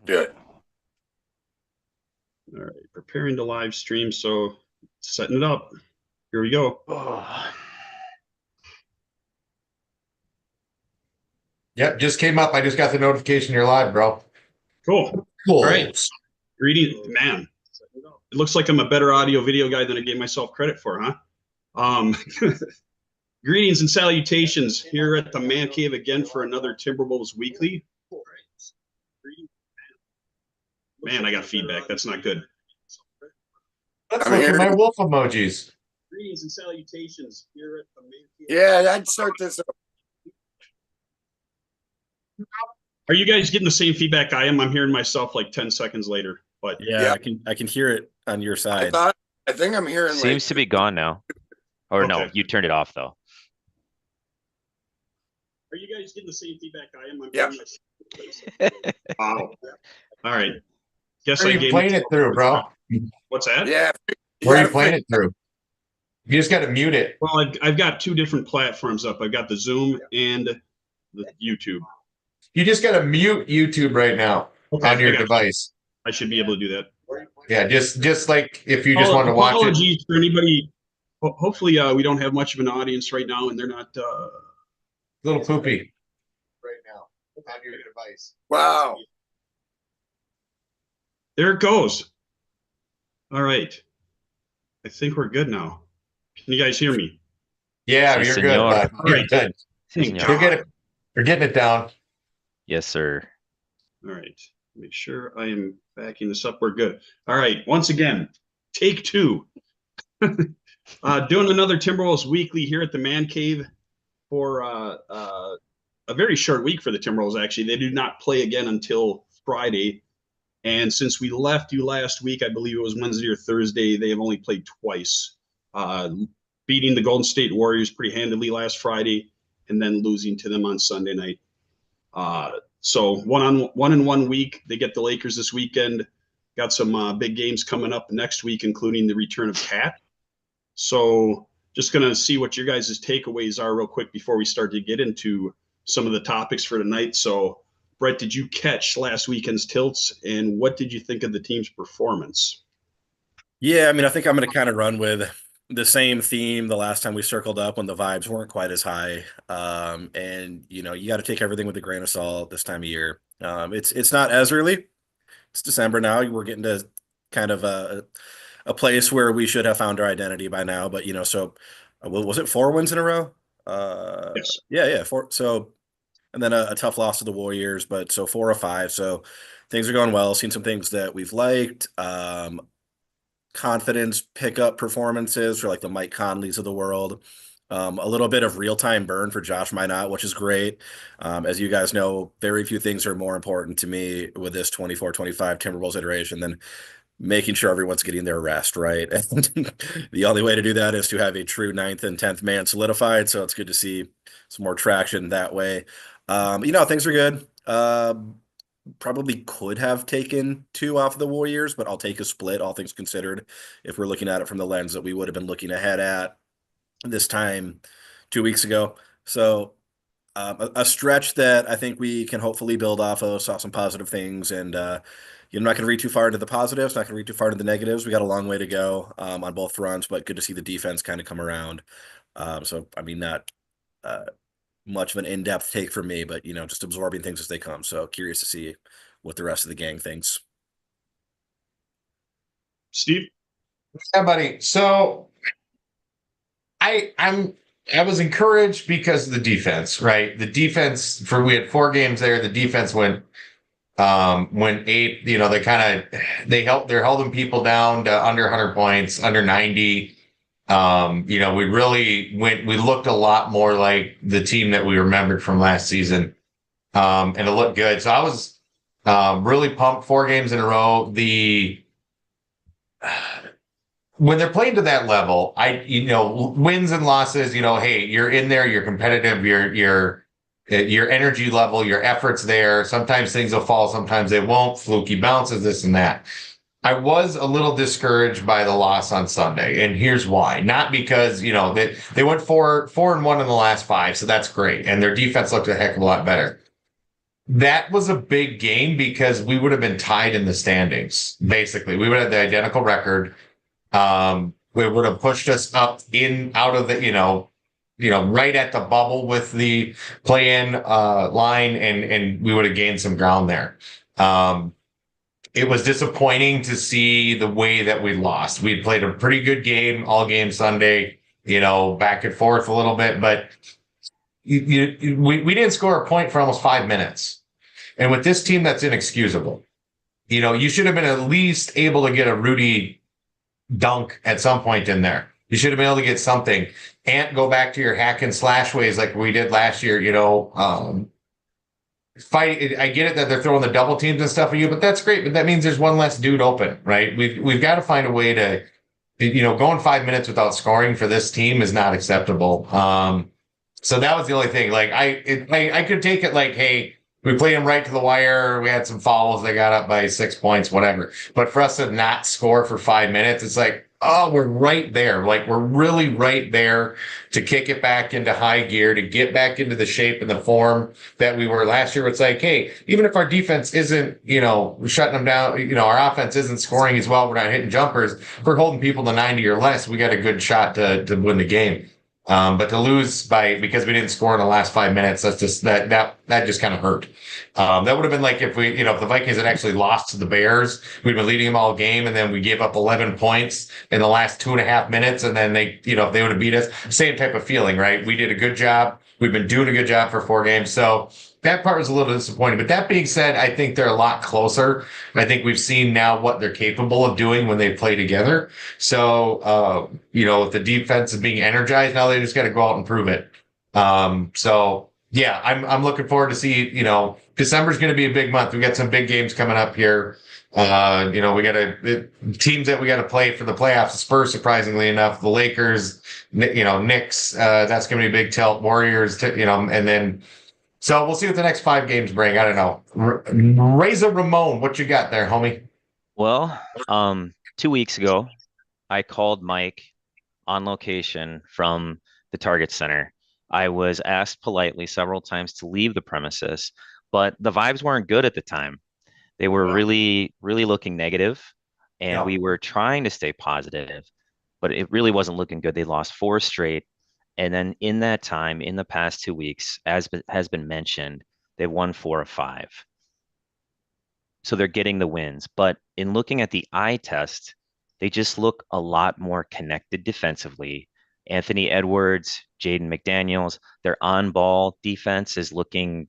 Do it. All right, preparing to live stream, so setting it up. Here we go. Oh. Yep, just came up. I just got the notification you're live, bro. Cool. Cool. All right. Greeting, man. It looks like I'm a better audio video guy than I gave myself credit for, huh? Greetings and salutations here at the Mancave again for another Timberwolves Weekly. Man, I got feedback. That's not good. Let's look at my wolf emojis. Greetings and salutations here at the Mancave. Yeah, I'd start this up. Are you guys getting the same feedback I am? I'm hearing myself like 10 seconds later, but yeah. I can hear it on your side. I think I'm hearing. Seems to be gone now. Or Okay. no, you turned it off though. Are you guys getting the same feedback I am? I'm Yep. Wow. All right. Guess Where I are you gave playing it through, bro? What's that? Yeah. Where are you playing it through? You just got to mute it. Well, I've got two different platforms up. I've got the Zoom and the YouTube. You just got to mute YouTube right now on your device. I should be able to do that. Yeah, just like if you just want to watch it. Apologies for anybody. Hopefully, we don't have much of an audience right now, and they're not Little poopy right now on your device. Wow. There it goes. All right. I think we're good now. Can you guys hear me? Yeah, Si, you're senor. good. Bud. All You're right. good. Senor. You're getting it down. Yes, sir. All right. Make sure I am backing this up. We're good. All right. Once again, take two. Doing another Timberwolves Weekly here at the Man Cave for a very short week for the Timberwolves, actually. They do not play again until Friday. And since we left you last week, I believe it was Wednesday or Thursday, they have only played twice, beating the Golden State Warriors pretty handily last Friday and then losing to them on Sunday night. So one in 1 week. They get the Lakers this weekend. Got some big games coming up next week, including the return of Cat. So just going to see what your guys' takeaways are real quick before we start to get into some of the topics for tonight. So, Brett, did you catch last weekend's tilts, and what did you think of the team's performance? Yeah, I mean, I think I'm going to kind of run with the same theme the last time we circled up when the vibes weren't quite as high. And, you got to take everything with a grain of salt this time of year. It's not as early. It's December now. We're getting to kind of a place where we should have found our identity by now. But, so was it 4 wins in a row? Yes. Yeah, 4. So, and then a tough loss to the Warriors, but so 4 or 5. So things are going well. Seen some things that we've liked. Confidence pickup performances for like the Mike Conleys of the world. A little bit of real-time burn for Josh Minot, which is great. As you guys know, very few things are more important to me with this 24-25 Timberwolves iteration than making sure everyone's getting their rest, right? And the only way to do that is to have a true 9th and 10th man solidified. So it's good to see some more traction that way. Things are good. Probably could have taken 2 off the Warriors, but I'll take a split, all things considered, if we're looking at it from the lens that we would have been looking ahead at this time 2 weeks ago. So a stretch that I think we can hopefully build off of. Saw some positive things, and you're not going to read too far into the positives, not going to read too far into the negatives. We got a long way to go on both fronts, but good to see the defense kind of come around. So, I mean, not much of an in-depth take for me, but, just absorbing things as they come. So curious to see what the rest of the gang thinks. Steve? Yeah, buddy. So I was encouraged because of the defense, right? The defense we had 4 games there. The defense went 8. They're holding people down to under 100 points, under 90. We looked a lot more like the team that we remembered from last season. And it looked good. So I was really pumped. 4 games in a row. When they're playing to that level, wins and losses, hey, you're in there, you're competitive, your energy level, your effort's there. Sometimes things will fall, sometimes they won't. Fluky bounces, this and that. I was a little discouraged by the loss on Sunday, and here's why. Not because, they went 4-1 in the last 5, so that's great, and their defense looked a heck of a lot better. that was a big game because we would have been tied in the standings. Basically, we would have the identical record. We would have pushed us up in out of the, right at the bubble with the play-in line, and we would have gained some ground there. It was disappointing to see the way that we lost. We had played a pretty good game all game Sunday, back and forth a little bit, but we didn't score a point for almost 5 minutes. And with this team, that's inexcusable. You should have been at least able to get a Rudy dunk at some point in there. You should have been able to get something and go back to your hack and slash ways like we did last year, fight. I get it that they're throwing the double teams and stuff at you, but that's great. But that means there's one less dude open, right? We've got to find a way to, going 5 minutes without scoring for this team is not acceptable. So that was the only thing. Like I could take it like, hey, we played them right to the wire. We had some fouls. They got up by 6 points, whatever. But for us to not score for 5 minutes, it's like, oh, we're right there. Like we're really right there to kick it back into high gear, to get back into the shape and the form that we were last year. It's like, hey, even if our defense isn't, shutting them down, our offense isn't scoring as well, we're not hitting jumpers, if we're holding people to 90 or less, we got a good shot to win the game. But to lose because we didn't score in the last 5 minutes, that's just that just kind of hurt. That would have been like if if the Vikings had actually lost to the Bears, we'd been leading them all game, and then we gave up 11 points in the last 2.5 minutes, and then they, if they would have beat us, same type of feeling, right? We did a good job. We've been doing a good job for 4 games. So that part was a little disappointing. But that being said, I think they're a lot closer. I think we've seen now what they're capable of doing when they play together. So, if the defense is being energized, now they just got to go out and prove it. So yeah, I'm looking forward to see, December's going to be a big month. We got some big games coming up here. We got teams that we got to play for the playoffs. The Spurs, surprisingly enough, the Lakers, Knicks, that's going to be a big tilt. Warriors, and then, so we'll see what the next 5 games bring. I don't know. Razor Ramon, what you got there, homie? Well, 2 weeks ago, I called Mike on location from the Target Center. I was asked politely several times to leave the premises, but the vibes weren't good at the time. They were really, really looking negative, and we were trying to stay positive, but it really wasn't looking good. They lost 4 straight. And then in that time, in the past 2 weeks, as has been mentioned, they've won 4 of 5. So they're getting the wins. But in looking at the eye test, they just look a lot more connected defensively. Anthony Edwards, Jaden McDaniels, their on-ball defense is looking,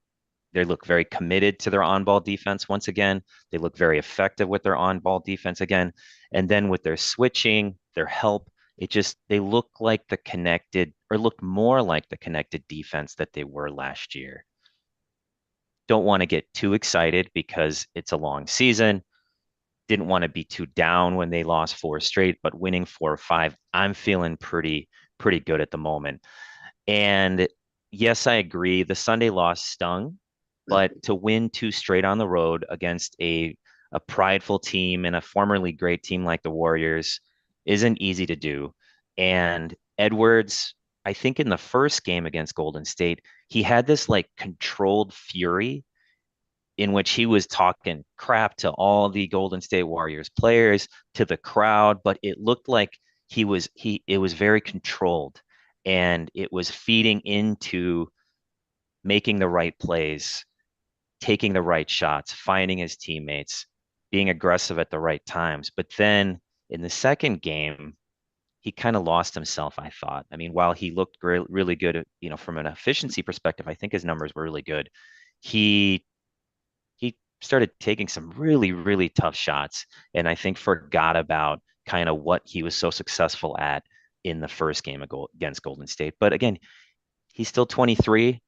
they look very committed to their on-ball defense once again. They look very effective with their on-ball defense again. And then with their switching, their help, they look like the connected, or look more like the connected defense that they were last year. Don't want to get too excited because it's a long season. Didn't want to be too down when they lost 4 straight, but winning 4 or 5, I'm feeling pretty good at the moment. And yes, I agree. The Sunday loss stung, but to win 2 straight on the road against a prideful team and a formerly great team like the Warriors isn't easy to do. And Edwards, I think in the first game against Golden State, he had this like controlled fury in which he was talking crap to all the Golden State Warriors players, to the crowd, but it looked like it was very controlled, and it was feeding into making the right plays, taking the right shots, finding his teammates, being aggressive at the right times. But then in the second game, he kind of lost himself, I thought. I mean, while he looked really good, from an efficiency perspective, I think his numbers were really good. He started taking some really, really tough shots, and I think forgot about kind of what he was so successful at in the first game against Golden State. But again, he's still 23,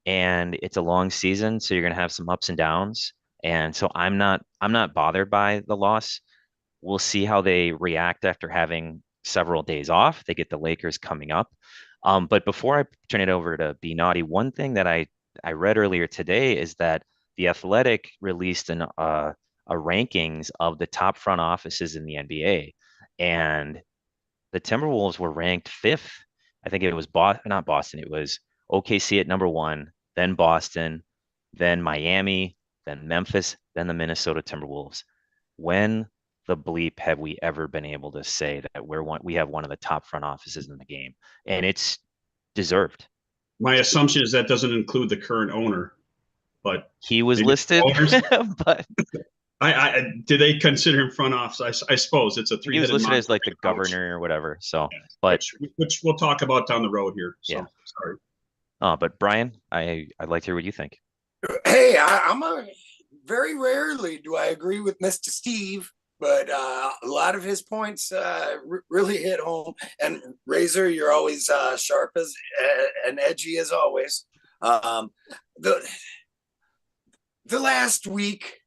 and it's a long season, so you're going to have some ups and downs. And so I'm not bothered by the loss. We'll see how they react after having several days off. They get the Lakers coming up. But before I turn it over to B Naughty, one thing that I read earlier today is that the Athletic released a rankings of the top front offices in the NBA, and the Timberwolves were ranked 5th. I think it was not Boston. It was OKC at number 1, then Boston, then Miami, then Memphis, then the Minnesota Timberwolves. When the bleep have we ever been able to say that we have one of the top front offices in the game? And it's deserved. My assumption is that doesn't include the current owner, but He was maybe listed, owners. but I do they consider him front office? I suppose it's a he was three-headed listed as monster like the coach. governor or whatever. So, Yeah, but which we'll talk about down the road here. So yeah. sorry. But Brian, I'd like to hear what you think. Hey, I'm a very rarely do I agree with Mr. Steve, but a lot of his points really hit home. And Razor, you're always sharp as and edgy as always. The last week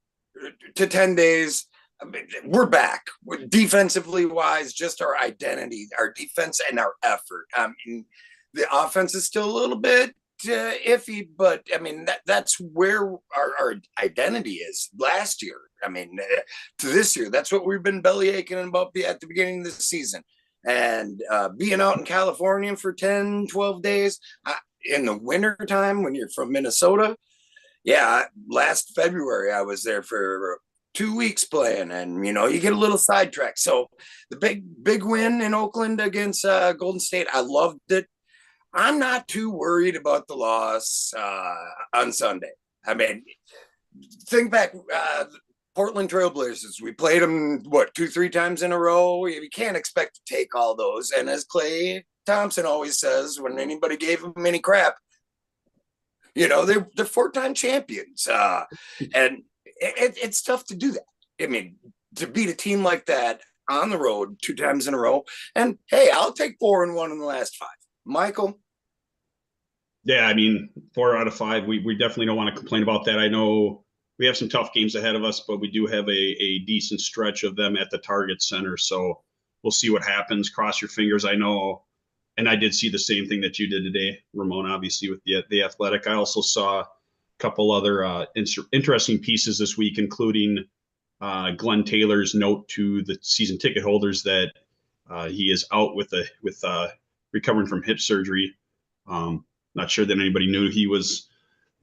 to 10 days, I mean, we're back. Defensively wise, just our identity, our defense, and our effort. I mean, the offense is still a little bit iffy, but I mean that's where our identity is. Last year, I mean, to this year, that's what we've been belly aching about at the beginning of the season. And being out in California for 10, 12 days in the winter time when you're from Minnesota. Yeah, last February I was there for 2 weeks playing, and you get a little sidetracked. So the big win in Oakland against Golden State, I loved it. I'm not too worried about the loss on Sunday. I mean, think back, Portland Trailblazers. We played them what 2-3 times in a row. You can't expect to take all those. And as Klay Thompson always says, when anybody gave him any crap, they're 4-time champions, and it's tough to do that. I mean, to beat a team like that on the road 2 times in a row. And hey, I'll take 4-1 in the last 5. Michael. Yeah, I mean, 4 out of 5. We definitely don't want to complain about that. I know we have some tough games ahead of us, but we do have a decent stretch of them at the Target Center. So we'll see what happens. Cross your fingers. I know. And I did see the same thing that you did today, Ramon, obviously, with the Athletic. I also saw a couple other interesting pieces this week, including Glenn Taylor's note to the season ticket holders that he is out with recovering from hip surgery. Not sure that anybody knew he was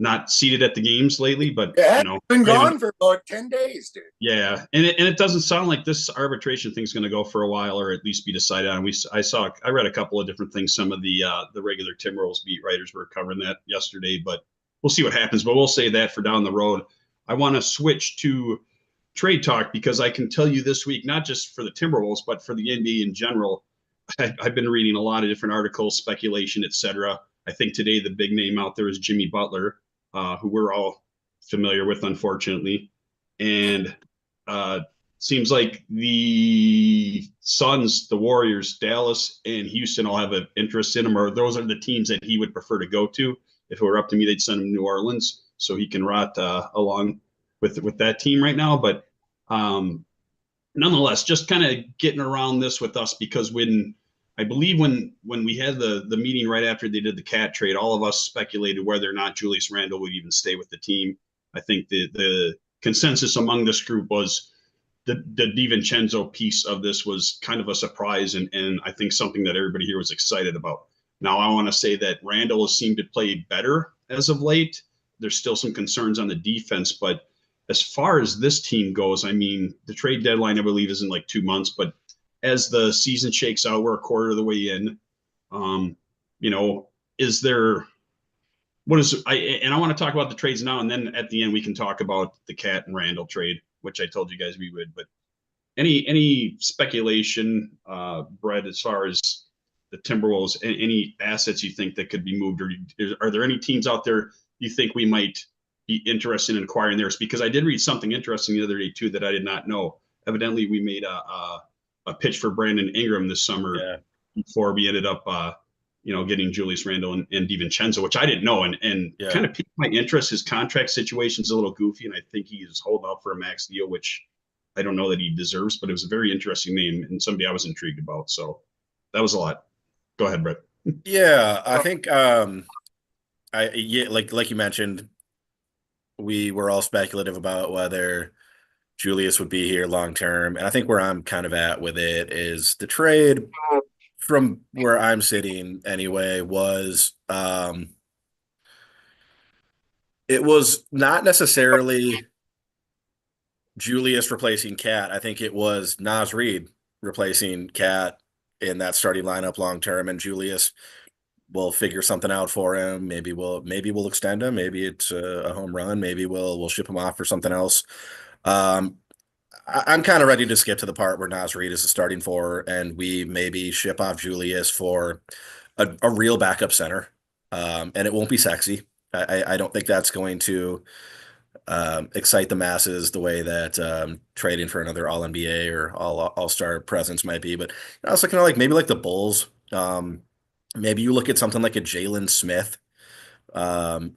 not seated at the games lately, but yeah, been gone for about 10 days, dude. Yeah, and it doesn't sound like this arbitration thing's going to go for a while, or at least be decided on. I read a couple of different things. Some of the regular Timberwolves beat writers were covering that yesterday, but we'll see what happens. But we'll say that for down the road. I want to switch to trade talk because I can tell you this week, not just for the Timberwolves, but for the NBA in general, I've been reading a lot of different articles, speculation, etc. I think today the big name out there is Jimmy Butler, who we're all familiar with, unfortunately. And seems like the Suns, the Warriors, Dallas, and Houston all have an interest in him, or those are the teams that he would prefer to go to. If it were up to me, they'd send him to New Orleans so he can rot along with that team right now. But nonetheless, just kind of getting around this with us, because I believe when we had the meeting right after they did the Cat trade, all of us speculated whether or not Julius Randle would even stay with the team. I think the consensus among this group was the DiVincenzo piece of this was kind of a surprise, and I think something that everybody here was excited about. Now, I want to say that Randle has seemed to play better as of late. There's still some concerns on the defense, but as far as this team goes, I mean, the trade deadline, I believe, is in like 2 months, but as the season shakes out, we're a quarter of the way in. Is there I want to talk about the trades now, and then at the end we can talk about the Cat and Randall trade, which I told you guys we would. But any speculation, Brett, as far as the Timberwolves, any assets you think that could be moved, or are there any teams out there you think we might be interested in acquiring theirs? Because I did read something interesting the other day too that I did not know. Evidently, we made a pitch for Brandon Ingram this summer before we ended up getting Julius Randle and DiVincenzo, which I didn't know, and kind of piqued my interest. His contract situation's a little goofy, and I think he is holding out for a max deal, which I don't know that he deserves, but it was a very interesting name and somebody I was intrigued about. So that was a lot. Go ahead, Brett. Yeah, I think like you mentioned, we were all speculative about whether Julius would be here long term, and I think where I'm kind of at with it is the trade, from where I'm sitting anyway, was It was not necessarily Julius replacing Cat. I think it was Naz Reid replacing Cat in that starting lineup long term, and Julius will figure something out for him. Maybe we'll extend him. Maybe it's a home run. Maybe we'll ship him off for something else. Um, I'm kind of ready to skip to the part where Naz Reid is the starting four, and we maybe ship off Julius for a real backup center. And it won't be sexy. I don't think that's going to excite the masses the way that trading for another All NBA or All Star presence might be. But I was looking at like maybe like the Bulls. Maybe you look at something like a Jalen Smith,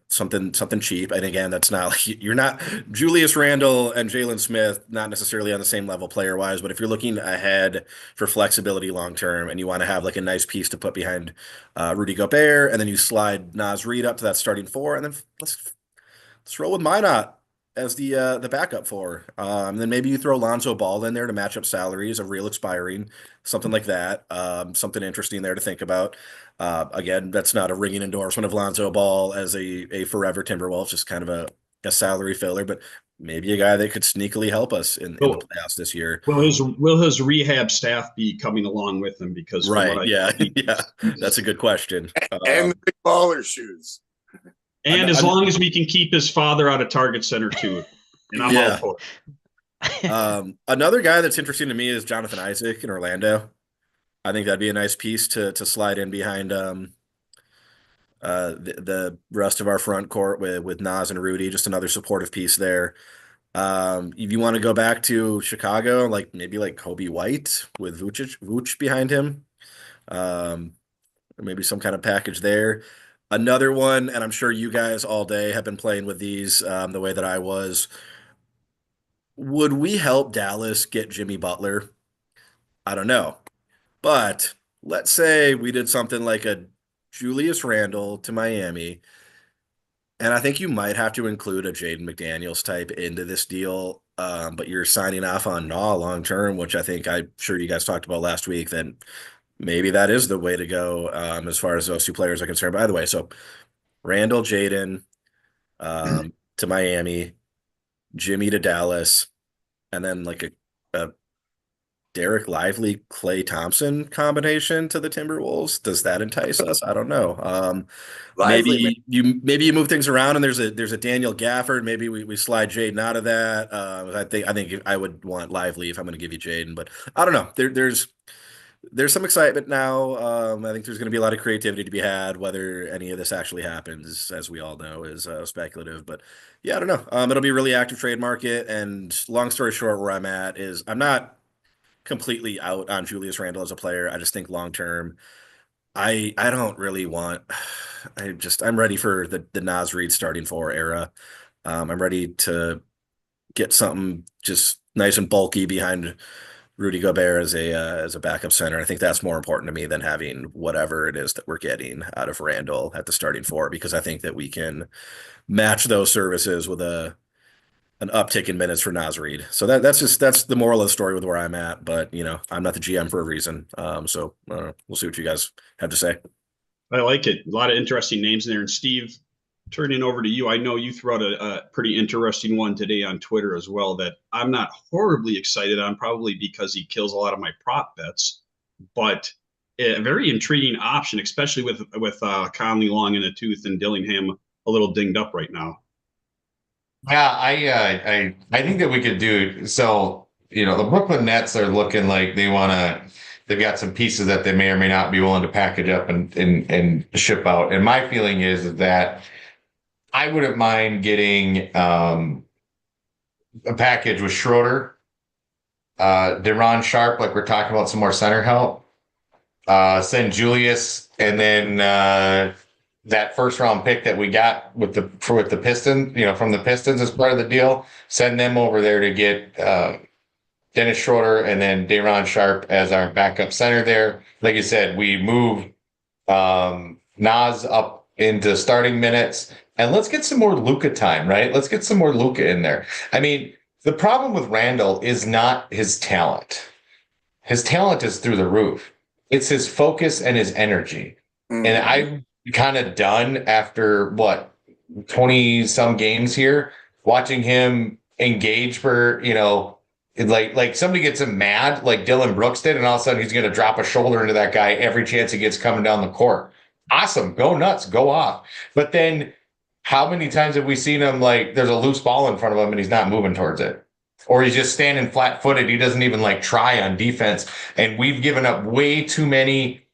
something cheap. And again, that's not like you're not Julius Randle and Jalen Smith, not necessarily on the same level player wise. But if you're looking ahead for flexibility long term and you want to have like a nice piece to put behind Rudy Gobert, and then you slide Naz Reid up to that starting four, and then let's roll with Minot as the backup for. Then maybe you throw Lonzo Ball in there to match up salaries of real expiring, something like that. Something interesting there to think about. Again, that's not a ringing endorsement of Lonzo Ball as a forever Timberwolves, just kind of a salary filler, but maybe a guy that could sneakily help us in the playoffs this year. Will his rehab staff be coming along with him? Because from what I Yeah, that's a good question. And the big baller shoes. And as long as we can keep his father out of Target Center too, and I'm all for it. Another guy that's interesting to me is Jonathan Isaac in Orlando. I think that'd be a nice piece to slide in behind the rest of our front court with Nas and Rudy. Just another supportive piece there. If you want to go back to Chicago, like maybe like Kobe White with Vooch behind him, or maybe some kind of package there. Another one, and I'm sure you guys all day have been playing with these the way that I was. Would we help Dallas get Jimmy Butler? I don't know. But let's say we did something like a Julius Randle to Miami, and I think you might have to include a Jaden McDaniels type into this deal. But you're signing off on Naw long term, which I'm sure you guys talked about last week. Then maybe that is the way to go as far as those two players are concerned. By the way, so Randall, Jaden to Miami, Jimmy to Dallas, and then like a Derek Lively, Klay Thompson combination to the Timberwolves. Does that entice us? I don't know. Lively, maybe you move things around and there's a Daniel Gafford. Maybe we slide Jaden out of that. I think I would want Lively if I'm going to give you Jaden, but I don't know. There's some excitement now. I think there's going to be a lot of creativity to be had. Whether any of this actually happens, as we all know, is speculative. But yeah, I don't know. It'll be a really active trade market. And long story short, where I'm at is I'm not completely out on Julius Randle as a player. I just think long term, I don't really want. I'm ready for the Nas Reid starting four era. I'm ready to get something just nice and bulky behind Rudy Gobert as a backup center. I think that's more important to me than having whatever it is that we're getting out of Randall at the starting four, because I think that we can match those services with an uptick in minutes for Naz Reid. So that's the moral of the story with where I'm at. But I'm not the GM for a reason. So we'll see what you guys have to say. I like it. A lot of interesting names in there. And Steve, turning over to you, I know you threw out a pretty interesting one today on Twitter as well that I'm not horribly excited on, probably because he kills a lot of my prop bets, but a very intriguing option, especially with Conley long in the tooth and Dillingham a little dinged up right now. Yeah, I think that we could do so. The Brooklyn Nets are looking like they've got some pieces that they may or may not be willing to package up and ship out. And my feeling is that I wouldn't mind getting a package with Schroeder, Deron Sharp, like we're talking about, some more center help. Send Julius, and then that first round pick that we got with the Pistons, from the Pistons as part of the deal, send them over there to get Dennis Schroeder and then Deron Sharp as our backup center there. Like you said, we move Nas up into starting minutes, and let's get some more Luka time, right? Let's get some more Luka in there. I mean, the problem with Randall is not his talent. His talent is through the roof. It's his focus and his energy. Mm-hmm. And I'm kind of done after 20 some games here, watching him engage for, like somebody gets him mad, like Dylan Brooks did, and all of a sudden he's going to drop a shoulder into that guy every chance he gets coming down the court. Awesome. Go nuts. Go off. But then how many times have we seen him like there's a loose ball in front of him and he's not moving towards it? Or he's just standing flat footed. He doesn't even like try on defense. And we've given up um, way too many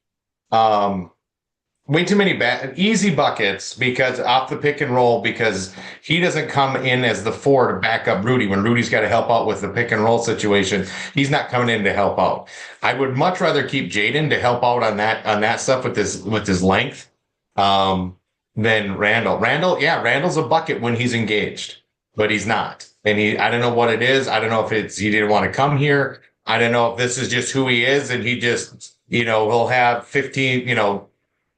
easy buckets because off the pick and roll, because he doesn't come in as the four to back up Rudy when Rudy's got to help out with the pick and roll situation. He's not coming in to help out. I would much rather keep Jaden to help out on that stuff with his length than Randall. Randall's a bucket when he's engaged, but he's not. And I don't know what it is. I don't know if it's he didn't want to come here. I don't know if this is just who he is and he just, he'll have 15,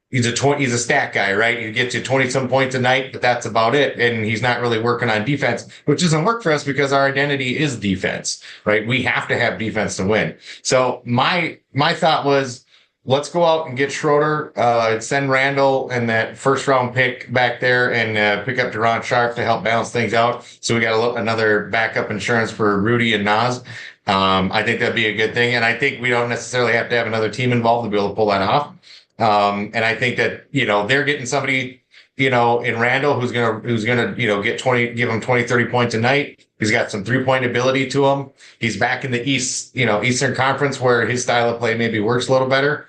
he's a stat guy, right? He gets you 20 some points a night, but that's about it. And he's not really working on defense, which doesn't work for us because our identity is defense, right? We have to have defense to win. So my thought was, let's go out and get Schroeder, send Randall and that first round pick back there and pick up Deron Sharp to help balance things out. So we got another backup insurance for Rudy and Nas. I think that'd be a good thing. And I think we don't necessarily have to have another team involved to be able to pull that off. And I think that, they're getting somebody, in Randall who's gonna, give him 20, 30 points a night. He's got some 3-point ability to him. He's back in the Eastern Conference where his style of play maybe works a little better.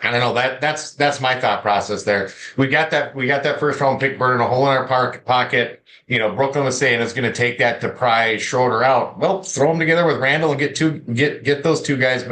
I don't know. That's my thought process there. We got that first round pick burning a hole in our pocket. Brooklyn was saying it's going to take that to pry Schroeder out. Well, throw them together with Randall and get those two guys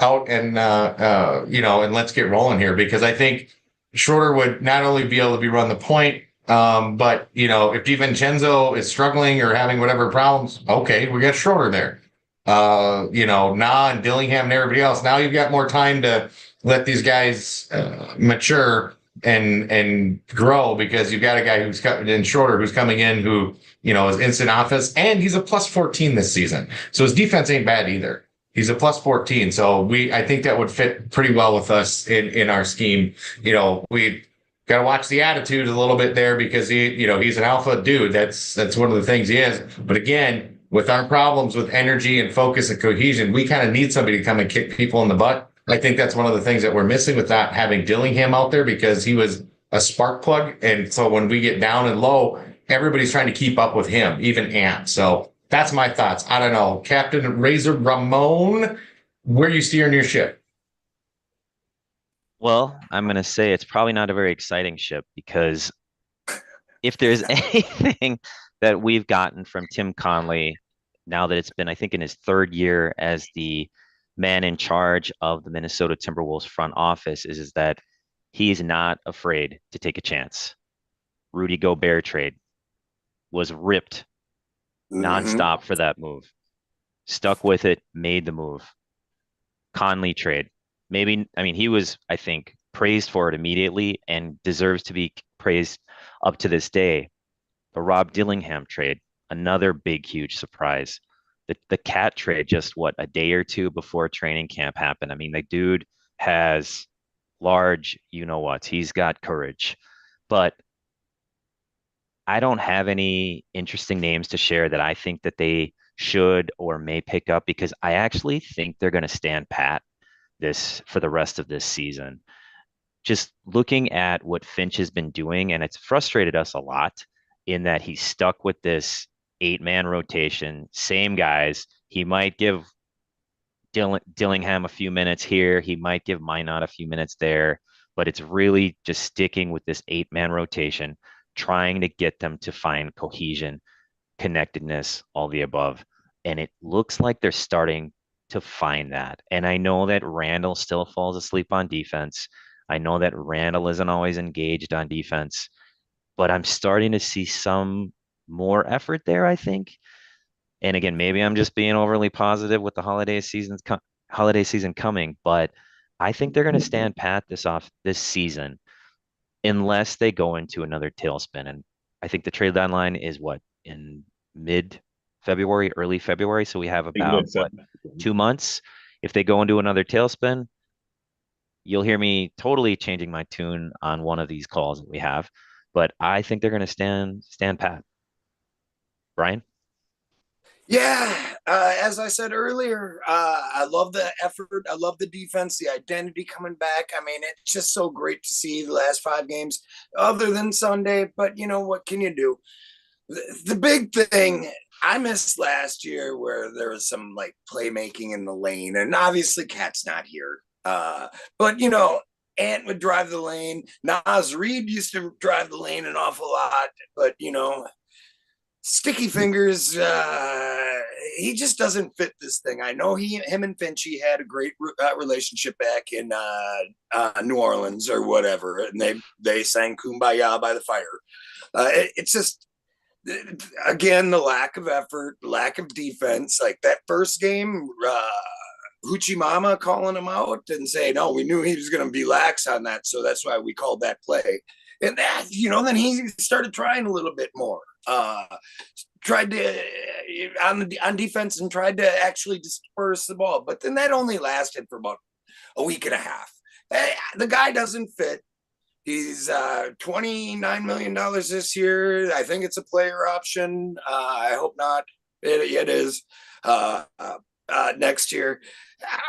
out and and let's get rolling here because I think Schroeder would not only be able to run the point, but if DiVincenzo is struggling or having whatever problems, okay, we got Schroeder there. Nah and Dillingham and everybody else. Now you've got more time to let these guys mature and grow because you've got a guy who's Schroeder who's coming in who is instant offense and he's a plus 14 this season, so his defense ain't bad either. He's a plus 14, so I think that would fit pretty well with us in our scheme. We got to watch the attitude a little bit there because he's an alpha dude. That's one of the things he is. But again, with our problems with energy and focus and cohesion, we kind of need somebody to come and kick people in the butt. I think that's one of the things that we're missing with not having Dillingham out there because he was a spark plug. And so when we get down and low, everybody's trying to keep up with him, even Ant. So that's my thoughts. I don't know. Captain Razor Ramon, where you steering your ship? Well, I'm going to say it's probably not a very exciting ship because if there's anything that we've gotten from Tim Conley, now that it's been, I think, in his third year as the man in charge of the Minnesota Timberwolves front office, is that he's not afraid to take a chance. Rudy Gobert trade was ripped nonstop for that move. Stuck with it, made the move. Conley trade. He was, I think, praised for it immediately and deserves to be praised up to this day. The Rob Dillingham trade, another big, huge surprise. The Cat trade, just a day or two before training camp happened. The dude has large, he's got courage. But I don't have any interesting names to share that I think that they should or may pick up because I actually think they're going to stand pat for the rest of this season. Just looking at what Finch has been doing, and it's frustrated us a lot in that he's stuck with this 8-man rotation, same guys. He might give Dillingham a few minutes here. He might give Minot a few minutes there, but it's really just sticking with this 8-man rotation, trying to get them to find cohesion, connectedness, all the above. And it looks like they're starting to find that. And I know that Randall still falls asleep on defense. I know that Randall isn't always engaged on defense, but I'm starting to see some more effort there, I think. And again, maybe I'm just being overly positive with the holiday season coming, but I think they're going to stand pat this season unless they go into another tailspin. And I think the trade deadline is in mid-February, early February. So we have about 2 months. If they go into another tailspin, you'll hear me totally changing my tune on one of these calls that we have. but I think they're going to stand pat. Brian? Yeah, as I said earlier, I love the effort. I love the defense, the identity coming back. I mean, it's just so great to see the last 5 games, other than Sunday. But you know what can you do? The big thing I missed last year, where there was some like playmaking in the lane, and obviously Cat's not here. But you know, Ant would drive the lane. Nas Reed used to drive the lane an awful lot, but you know, Sticky Fingers, he just doesn't fit this thing. I know him and Finchy had a great relationship back in New Orleans or whatever, and they sang "Kumbaya" by the fire. It's just, again, the lack of effort, lack of defense. Like that first game, Hoochie Mama calling him out and saying, "No, we knew he was going to be lax on that, so that's why we called that play." And that, you know, then he started trying a little bit more. Tried to on defense and tried to actually disperse the ball, but then that only lasted for about a week and a half. The guy doesn't fit. He's $29 million this year. I think it's a player option. I hope not. It is next year.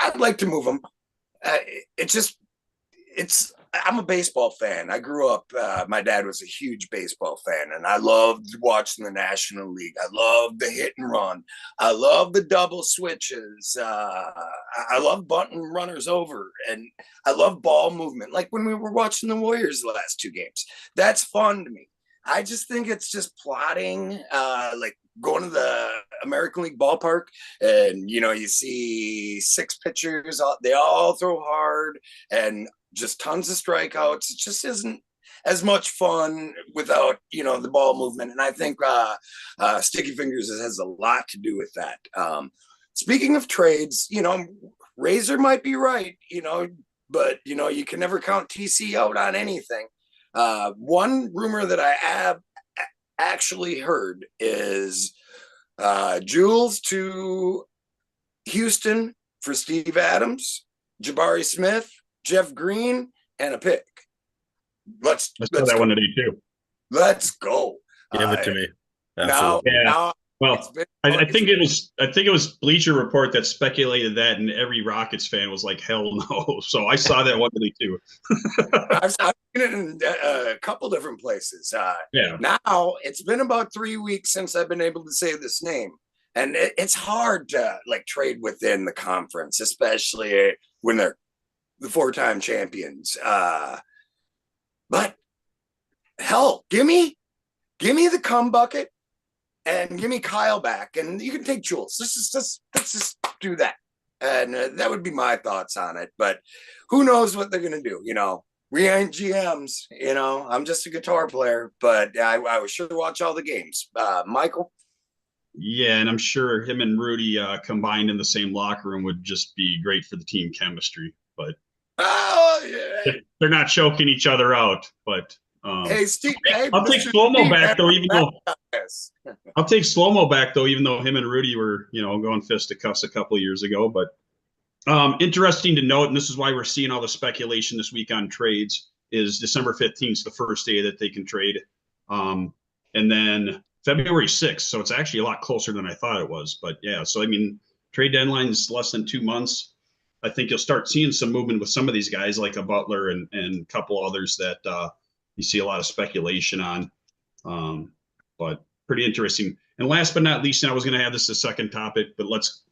I'd like to move him. I'm a baseball fan. I grew up, my dad was a huge baseball fan, and I loved watching the National League. I loved the hit and run. I love the double switches. I love bunting runners over, and I love ball movement. Like when we were watching the Warriors the last 2 games, that's fun to me. I just think it's just plotting, like going to the American League ballpark, and you know, you see 6 pitchers, they all throw hard, and just tons of strikeouts. It just isn't as much fun without, you know, the ball movement. And I think Sticky Fingers has a lot to do with that. Speaking of trades, you know, Razor might be right, you know, but, you know, you can never count TC out on anything. One rumor that I have actually heard is Jules to Houston for Steve Adams, Jabari Smith, Jeff Green, and a pick. Let's that one today too. Let's go. Give it to me. Now, well, I think it was Bleacher Report that speculated that, and every Rockets fan was like, "Hell no!" So I saw that one today too. I've seen it in a couple different places. Now it's been about 3 weeks since I've been able to say this name, and it's hard to like trade within the conference, especially when they're the 4-time champions. But hell, give me the cum bucket and give me Kyle back, and you can take Jules. Let's just do that. And that would be my thoughts on it. But who knows what they're going to do? You know, we ain't GMs, you know, I'm just a guitar player, but I would sure watch all the games. Michael? Yeah, and I'm sure him and Rudy combined in the same locker room would just be great for the team chemistry. But they're not choking each other out. But hey, Steve, I'll take Slow-Mo back though, even though I'll take Slow-Mo back though, even though him and Rudy were, you know, going fisticuffs a couple of years ago. But interesting to note, and this is why we're seeing all the speculation this week on trades, is December 15th is the first day that they can trade, and then February 6th. So it's actually a lot closer than I thought it was. But yeah, so I mean, trade deadline is less than 2 months. I think you'll start seeing some movement with some of these guys, like a Butler and a couple others that you see a lot of speculation on. But pretty interesting. And last but not least, and I was going to have this as a second topic, but let's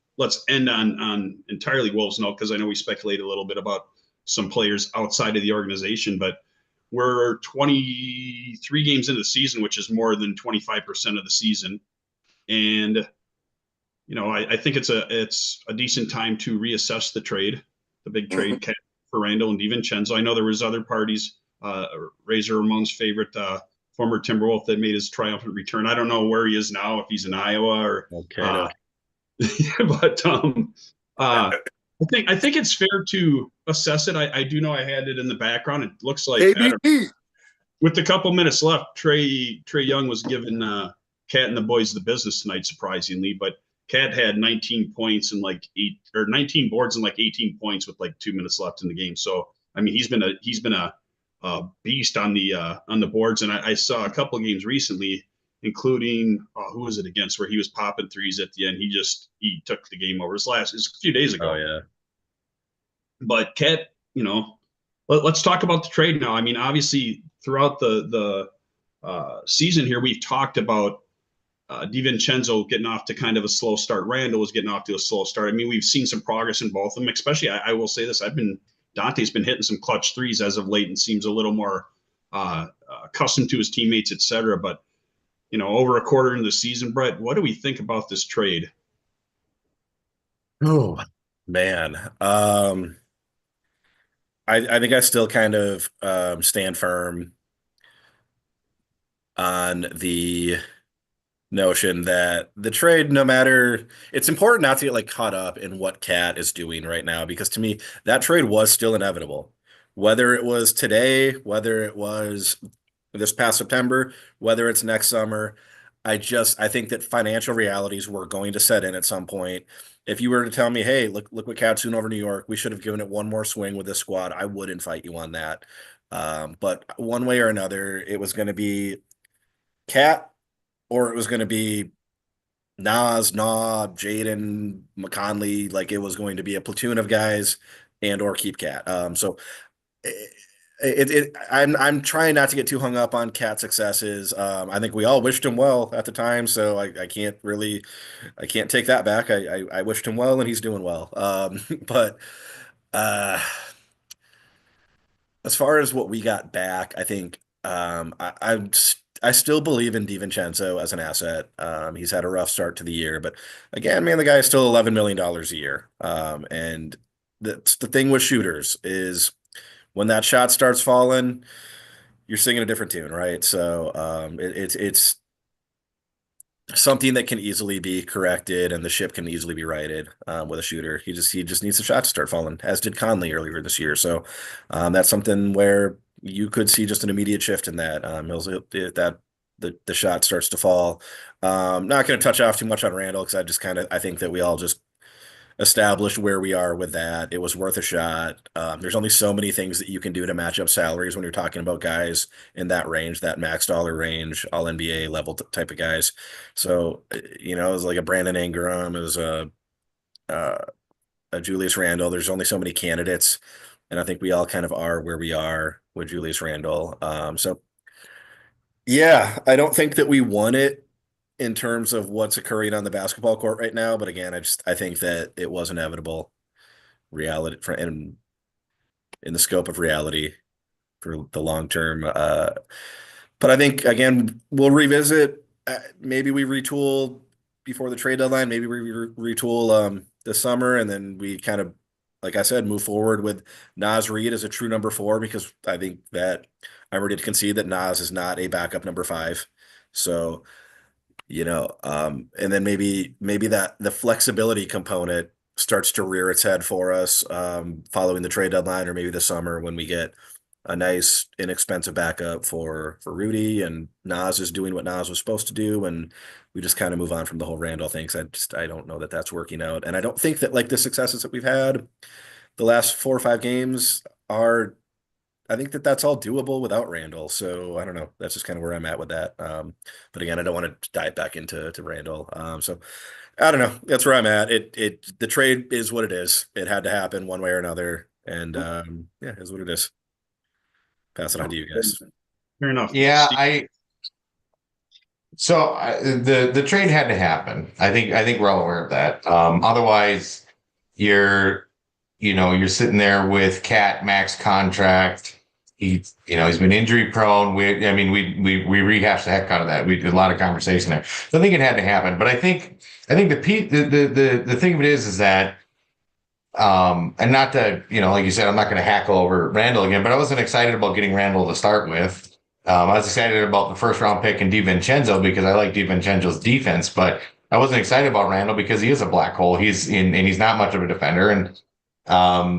end on entirely Wolves note, because I know we speculated a little bit about some players outside of the organization, but we're 23 games into the season, which is more than 25% of the season. And you know, I think it's a decent time to reassess the big trade for Randall and DiVincenzo. I know there was other parties, Razor Ramon's favorite former Timberwolf that made his triumphant return. I don't know where he is now, if he's in Iowa or but I think it's fair to assess it. I do know I had it in the background. It looks like with a couple minutes left, Trey Young was giving Cat and the boys the business tonight, surprisingly, but Cat had 19 points and 19 boards and 18 points with 2 minutes left in the game. So I mean, he's been a beast on the boards. And I saw a couple of games recently, including who was it against, where he was popping threes at the end. He took the game over. It was a few days ago. Oh yeah. But Cat, let's talk about the trade now. I mean, obviously throughout the season here, we've talked about DiVincenzo getting off to kind of a slow start. Randall was getting off to a slow start. I mean, we've seen some progress in both of them, especially I will say this. Dante's been hitting some clutch threes as of late and seems a little more accustomed to his teammates, et cetera. But, over a quarter into the season, Brett, what do we think about this trade? Oh man. I think I still kind of stand firm on the notion that the trade, no matter, it's important not to get like caught up in what Cat is doing right now, because to me, that trade was still inevitable. Whether it was today, whether it was this past September, whether it's next summer, I think that financial realities were going to set in at some point. If you were to tell me, hey, look what Cat's doing over New York, we should have given it one more swing with this squad, I wouldn't fight you on that. But one way or another, it was going to be Cat, or it was going to be Nas, Jaden, McConley. Like it was going to be a platoon of guys and or keep Cat. So I'm trying not to get too hung up on Cat's successes. I think we all wished him well at the time, so I can't take that back. I wished him well and he's doing well. But uh, as far as what we got back, I think I still believe in DiVincenzo as an asset. He's had a rough start to the year, but again, man, the guy is still $11 million a year. And that's the thing with shooters is when that shot starts falling, you're singing a different tune, right? So it's something that can easily be corrected, and the ship can easily be righted with a shooter. He just needs the shot to start falling, as did Conley earlier this year. So that's something where you could see just an immediate shift in that. That the shot starts to fall. Not going to touch off too much on Randall because I think that we all just established where we are with that. It was worth a shot. There's only so many things that you can do to match up salaries when you're talking about guys in that range, that max dollar range, all NBA level type of guys. So, it was like a Brandon Ingram, it was a Julius Randle. There's only so many candidates, and I think we all kind of are where we are with Julius Randle. So yeah, I don't think that we won it in terms of what's occurring on the basketball court right now. But again, I think that it was inevitable reality in the scope of reality for the long term. But I think again, we'll revisit. Maybe we retool before the trade deadline. Maybe we retool this summer, and then we kind of, like I said, move forward with Nas Reed as a true number 4, because I think that I'm ready to concede that Nas is not a backup number 5. So, and then maybe that the flexibility component starts to rear its head for us following the trade deadline, or maybe the summer when we get a nice inexpensive backup for Rudy, and Nas is doing what Nas was supposed to do, and we just kind of move on from the whole Randall thing. I don't know that that's working out, and I don't think that like the successes that we've had the last 4 or 5 games are. I think that that's all doable without Randall. So I don't know. That's just kind of where I'm at with that. But again, I don't want to dive back into Randall. So I don't know. That's where I'm at. The trade is what it is. It had to happen one way or another, and yeah, is what it is. Pass it on to you guys. Fair enough. Yeah, Steve? the trade had to happen. I think we're all aware of that. Otherwise, you're sitting there with Cat max contract. He's been injury prone. We rehashed the heck out of that. We did a lot of conversation there. So I think it had to happen. But I think the thing of it is that and not to, like you said, I'm not going to hackle over Randall again, but I wasn't excited about getting Randall to start with. I was excited about the first round pick in DiVincenzo because I like DiVincenzo's defense, but I wasn't excited about Randall because he is a black hole. He's not much of a defender, and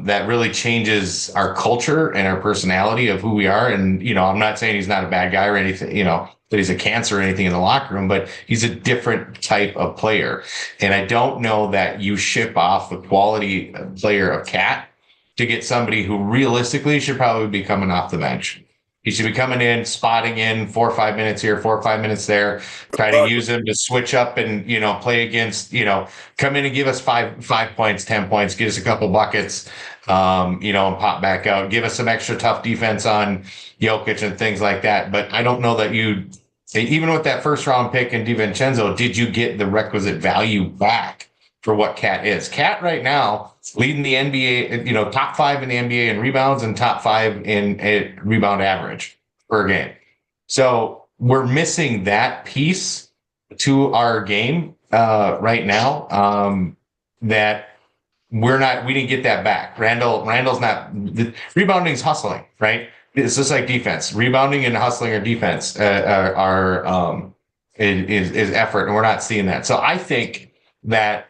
that really changes our culture and our personality of who we are. And, I'm not saying he's not a bad guy or anything, that he's a cancer or anything in the locker room, but he's a different type of player. And I don't know that you ship off the quality player of Cat to get somebody who realistically should probably be coming off the bench. He should be coming in, spotting in 4 or 5 minutes here, 4 or 5 minutes there. Try to use him to switch up and play against. Come in and give us 5 points, 10 points, give us a couple buckets, and pop back out. Give us some extra tough defense on Jokic and things like that. But I don't know that even with that first round pick in DiVincenzo, did you get the requisite value back for what Cat is? Cat right now leading the NBA, top 5 in the NBA in rebounds and top 5 in a rebound average per game. So we're missing that piece to our game right now. That we didn't get that back. Randall's not rebounding's hustling, right? It's just like defense. Rebounding and hustling or defense is effort, and we're not seeing that. So I think that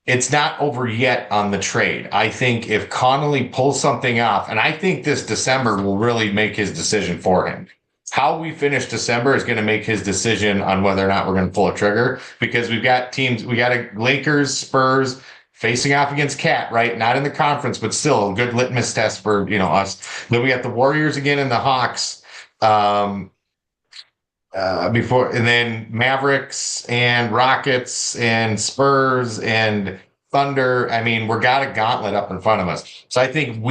it's not over yet on the trade. I think if Connolly pulls something off, and I think this December will really make his decision for him. How we finish December is going to make his decision on whether or not we're going to pull a trigger, because we've got teams, we got a Lakers, Spurs facing off against Cat, right? Not in the conference, but still a good litmus test for, us. Then we got the Warriors again and the Hawks. Before, and then Mavericks and Rockets and Spurs and Thunder. I mean, we're got a gauntlet up in front of us. So I think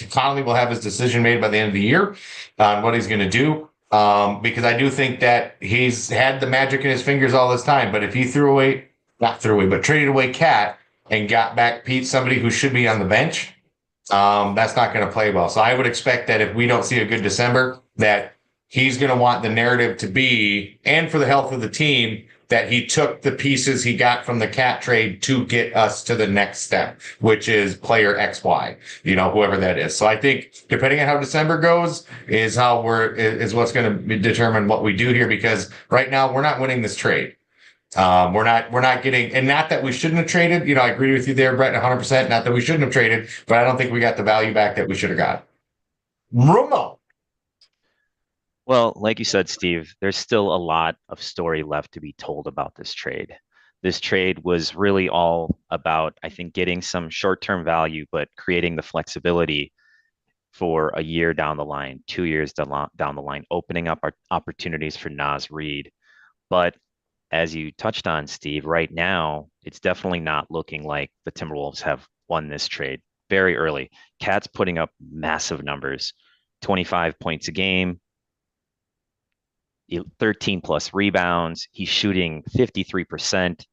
Connolly will have his decision made by the end of the year on what he's going to do. Because I do think that he's had the magic in his fingers all this time. But if he traded away Cat and got back Pete, somebody who should be on the bench, that's not going to play well. So I would expect that if we don't see a good December, that he's going to want the narrative to be, and for the health of the team, that he took the pieces he got from the Cat trade to get us to the next step, which is player XY, whoever that is. So I think depending on how December goes is what's going to determine what we do here, because right now we're not winning this trade. We're not getting, and not that we shouldn't have traded. I agree with you there, Brett, 100%. Not that we shouldn't have traded, but I don't think we got the value back that we should have got. Rumo. Well, like you said, Steve, there's still a lot of story left to be told about this trade. This trade was really all about, I think, getting some short-term value, but creating the flexibility for a year down the line, 2 years down the line, opening up our opportunities for Naz Reid. But as you touched on, Steve, right now, it's definitely not looking like the Timberwolves have won this trade very early. Cat's putting up massive numbers, 25 points a game, 13 plus rebounds. He's shooting 53%.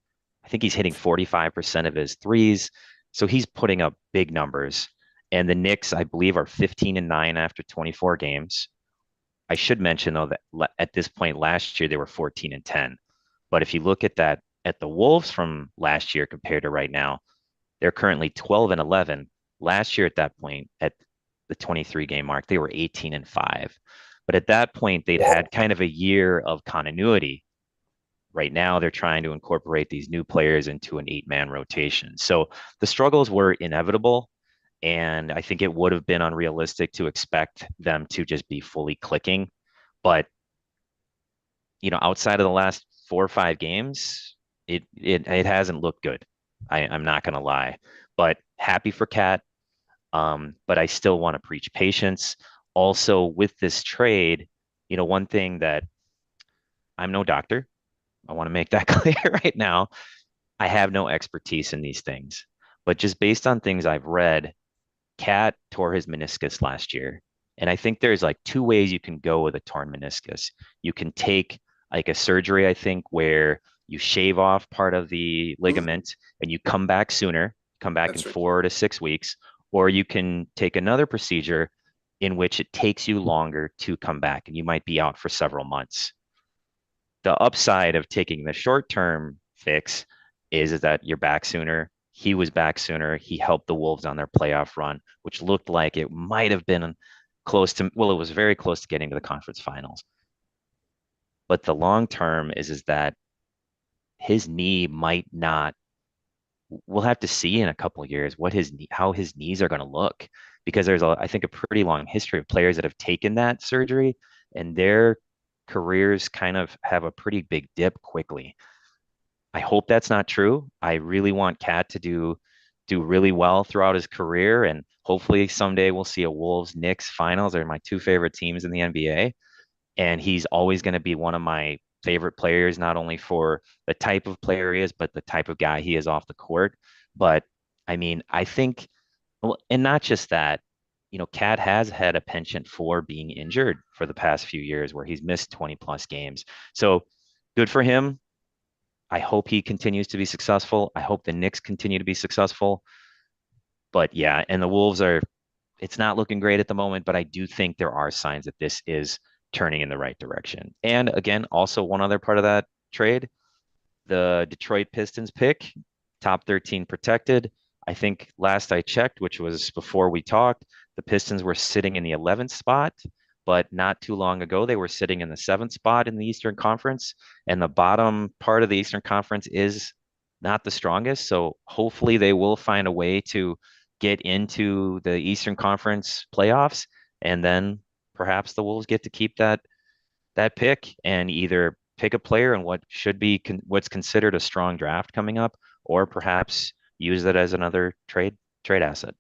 I think he's hitting 45% of his threes. So he's putting up big numbers. And the Knicks, I believe, are 15-9 after 24 games. I should mention, though, that at this point last year, they were 14-10. But if you look at that, at the Wolves from last year compared to right now, they're currently 12-11. Last year at that point, at the 23 game mark, they were 18-5. But at that point, they'd had kind of a year of continuity. Right now, they're trying to incorporate these new players into an 8-man rotation. So the struggles were inevitable. And I think it would have been unrealistic to expect them to just be fully clicking. But, outside of the last 4 or 5 games, it hasn't looked good. I'm not going to lie. But happy for Cat. But I still want to preach patience. Also, with this trade, one thing that I'm no doctor. I want to make that clear right now. I have no expertise in these things. But just based on things I've read, Cat tore his meniscus last year. And I think there's like 2 ways you can go with a torn meniscus. You can take like a surgery, I think, where you shave off part of the ligament and you come back sooner, come back in 4 to 6 weeks, or you can take another procedure in which it takes you longer to come back and you might be out for several months. The upside of taking the short-term fix is that you're back sooner. He was back sooner. He helped the Wolves on their playoff run, which looked like it might have been close to, well, it was very close to getting to the conference finals. But the long term is that his knee might not, we'll have to see in a couple of years how his knees are going to look, because there's I think a pretty long history of players that have taken that surgery and their careers kind of have a pretty big dip quickly. I hope that's not true. I really want Cat to do do really well throughout his career. And hopefully someday we'll see a Wolves Knicks finals. They're my two favorite teams in the NBA. And he's always going to be one of my favorite players, not only for the type of player he is, but the type of guy he is off the court. But I mean, I think, well, and not just that, Cat has had a penchant for being injured for the past few years where he's missed 20 plus games. So good for him. I hope he continues to be successful. I hope the Knicks continue to be successful. But yeah, and the Wolves it's not looking great at the moment, but I do think there are signs that this is turning in the right direction. And again, also one other part of that trade, the Detroit Pistons pick, top 13 protected. I think last I checked, which was before we talked, the Pistons were sitting in the 11th spot, but not too long ago, they were sitting in the 7th spot in the Eastern Conference. And the bottom part of the Eastern Conference is not the strongest. So hopefully they will find a way to get into the Eastern Conference playoffs. And then perhaps the Wolves get to keep that pick and either pick a player in what should be what's considered a strong draft coming up, or perhaps use it as another trade asset.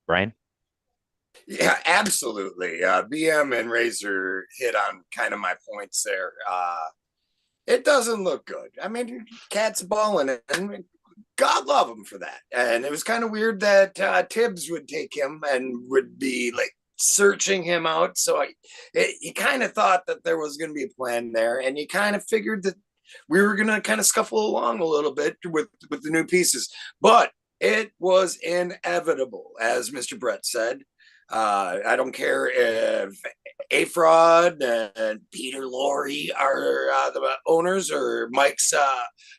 Brian? Yeah, absolutely. BM and Razor hit on kind of my points there. It doesn't look good. I mean, Cat's balling, and God love him for that. And it was kind of weird that Tibbs would take him and would be like searching him out. So you kind of thought that there was going to be a plan there, and you kind of figured that we were going to kind of scuffle along a little bit with the new pieces. But it was inevitable, as Mr. Brett said. I don't care if A-Fraud and Peter Lorre are the owners, or Mike's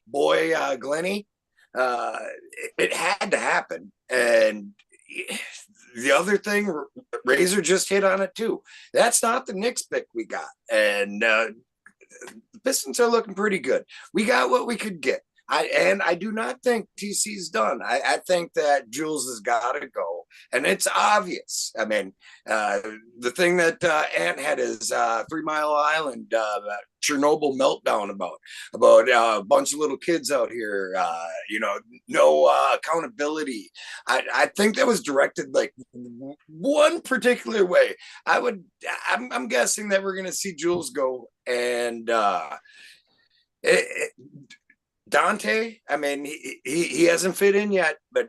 boy, Glenny. It had to happen. And the other thing, Razor just hit on it too. That's not the Knicks pick we got. And the Pistons are looking pretty good. We got what we could get. I do not think TC's done. I think that Jules has got to go, and it's obvious. I mean, the thing that Ant had his 3 Mile Island Chernobyl meltdown about a bunch of little kids out here, no accountability. I think that was directed like one particular way. I'm guessing that we're gonna see Jules go, and Dante, I mean, he hasn't fit in yet, but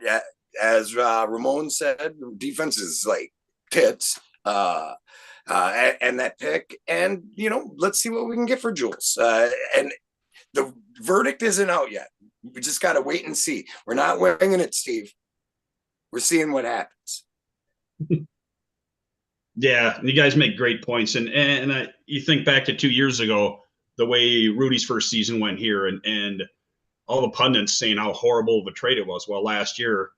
as Ramon said, defense is like tits. And that pick, and let's see what we can get for Jules. And the verdict isn't out yet. We just got to wait and see. We're not winging it, Steve. We're seeing what happens. Yeah, you guys make great points, and you think back to 2 years ago, the way Rudy's first season went here, and all the pundits saying how horrible of a trade it was. Well, last year,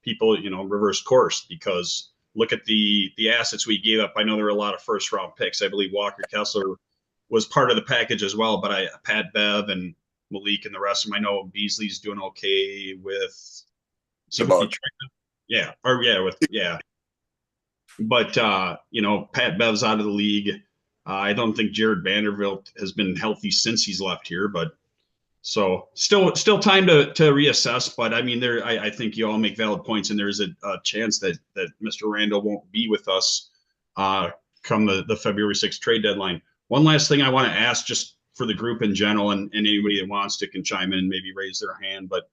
people, reversed course, because look at the assets we gave up. I know there were a lot of first round picks. I believe Walker Kessler was part of the package as well, but Pat Bev and Malik and the rest of them. I know Beasley's doing okay with But Pat Bev's out of the league. I don't think Jared Vanderbilt has been healthy since he's left here, but so still time to reassess. But I mean, I think you all make valid points, and there's a chance that Mr. Randall won't be with us come the February 6th trade deadline. One last thing I want to ask, just for the group in general, and anybody that wants to can chime in and maybe raise their hand. But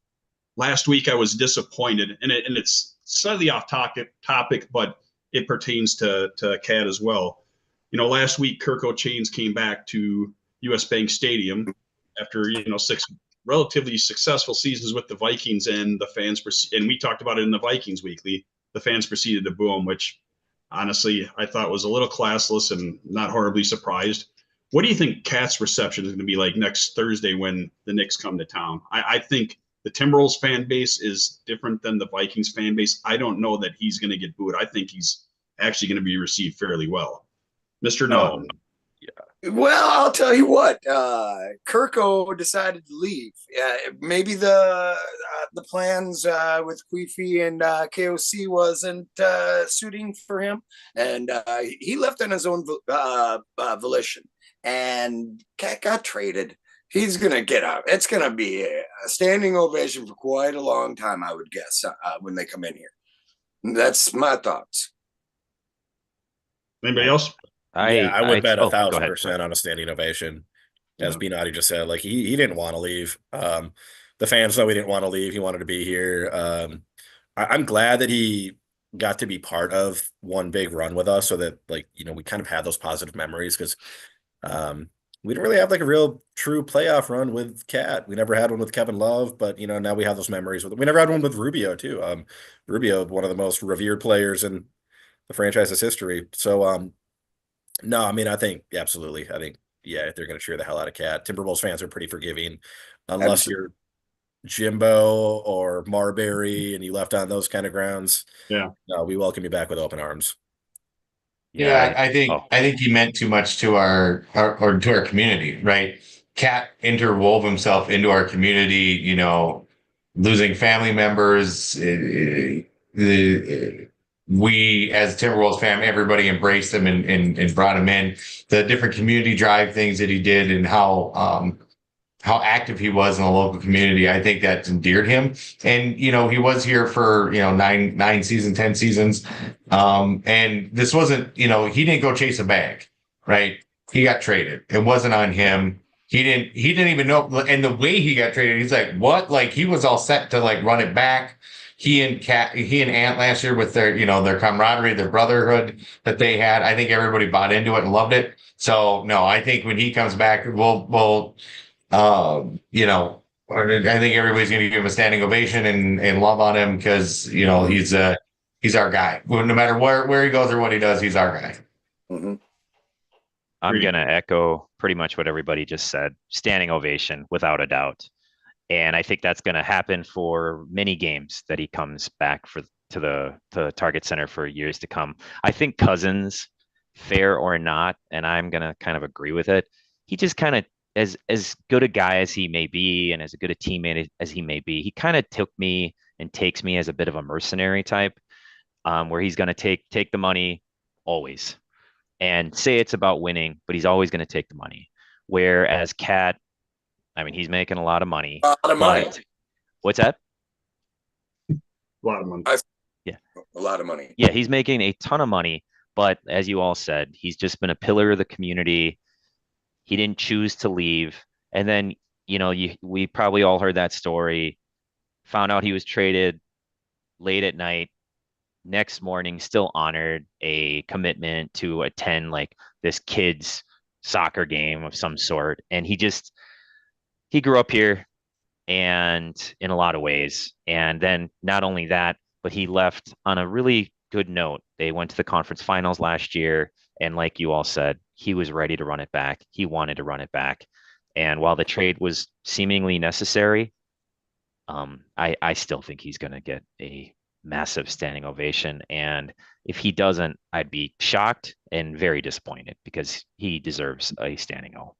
last week I was disappointed, and it's slightly off topic, but it pertains to Cat as well. Last week Kirk O'Chains came back to US Bank Stadium after 6 relatively successful seasons with the Vikings, and the fans and we talked about it in the Vikings Weekly. The fans proceeded to boo him, which honestly I thought was a little classless, and not horribly surprised. What do you think Cat's reception is going to be like next Thursday when the Knicks come to town? I think the Timberwolves fan base is different than the Vikings fan base. I don't know that he's going to get booed. I think he's actually going to be received fairly well. Mr. No. Well, I'll tell you what. Kirko decided to leave. Maybe the plans with Queefy and KOC wasn't suiting for him, and he left on his own volition. And Cat got traded. he's gonna get up. It's gonna be a standing ovation for quite a long time, I would guess, when they come in here. That's my thoughts. Anybody else? I would bet Go ahead. 1,000% on a standing ovation. As Benatti just said, like he didn't want to leave. The fans know he didn't want to leave. He wanted to be here. I'm glad that he got to be part of one big run with us, so that like we kind of had those positive memories because we didn't really have like a real true playoff run with Cat. We never had one with Kevin Love, but now we have those memories with him. We never had one with Rubio too. Rubio, one of the most revered players in the franchise's history. So no, I mean I think absolutely. I think they're going to cheer the hell out of Cat. Timberwolves fans are pretty forgiving, unless you're Jimbo or Marbury and you left on those kind of grounds. Yeah. No, we welcome you back with open arms. Yeah, I think he meant too much to our to our community, right? Cat interwove himself into our community, losing family members. We as Timberwolves fam, everybody embraced him and brought him in. The different community drive things that he did and how active he was in the local community, I think that endeared him. And he was here for 10 seasons. And this wasn't, he didn't go chase a bag, right? He got traded. It wasn't on him. He didn't even know. And the way he got traded, he's like, what? Like he was all set to like run it back. He and Ant last year with their, their camaraderie, their brotherhood that they had. I think everybody bought into it and loved it. So no, I think when he comes back, we'll I think everybody's going to give him a standing ovation and love on him because, he's our guy. No matter where he goes or what he does, he's our guy. Mm-hmm. I'm going to echo pretty much what everybody just said. Standing ovation, without a doubt. And I think that's going to happen for many games that he comes back to the Target Center for years to come. I think Cousins, fair or not, and I'm going to kind of agree with it, he just kind of, as good a guy as he may be and as good a teammate as he may be, he kind of took me and takes me as a bit of a mercenary type, where he's going to take the money always and say it's about winning, but he's always going to take the money. Whereas Cat, I mean, he's making a lot of money. A lot of money. What's that? A lot of money. Yeah. A lot of money. Yeah, he's making a ton of money, but as you all said, he's just been a pillar of the community. He didn't choose to leave. And then, we probably all heard that story, found out he was traded late at night. Next morning, still honored a commitment to attend like this kid's soccer game of some sort. And he grew up here and in a lot of ways. And then not only that, but he left on a really good note. They went to the conference finals last year. And like you all said, he was ready to run it back. He wanted to run it back. And while the trade was seemingly necessary, I still think he's going to get a massive standing ovation. And if he doesn't, I'd be shocked and very disappointed because he deserves a standing O.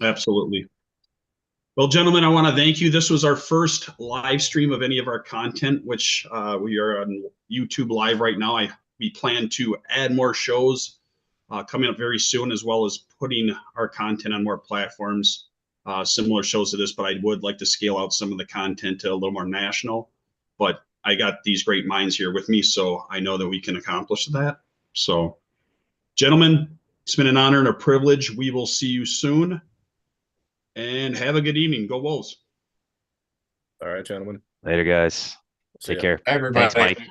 Absolutely. Well, gentlemen, I want to thank you. This was our first live stream of any of our content, which we are on YouTube Live right now. We plan to add more shows coming up very soon, as well as putting our content on more platforms, similar shows to this, but I would like to scale out some of the content to a little more national. But I got these great minds here with me, so I know that we can accomplish that. So, gentlemen, it's been an honor and a privilege. We will see you soon. And have a good evening. Go Wolves. All right, gentlemen. Later, guys. Take care. Everybody. Thanks, Mike.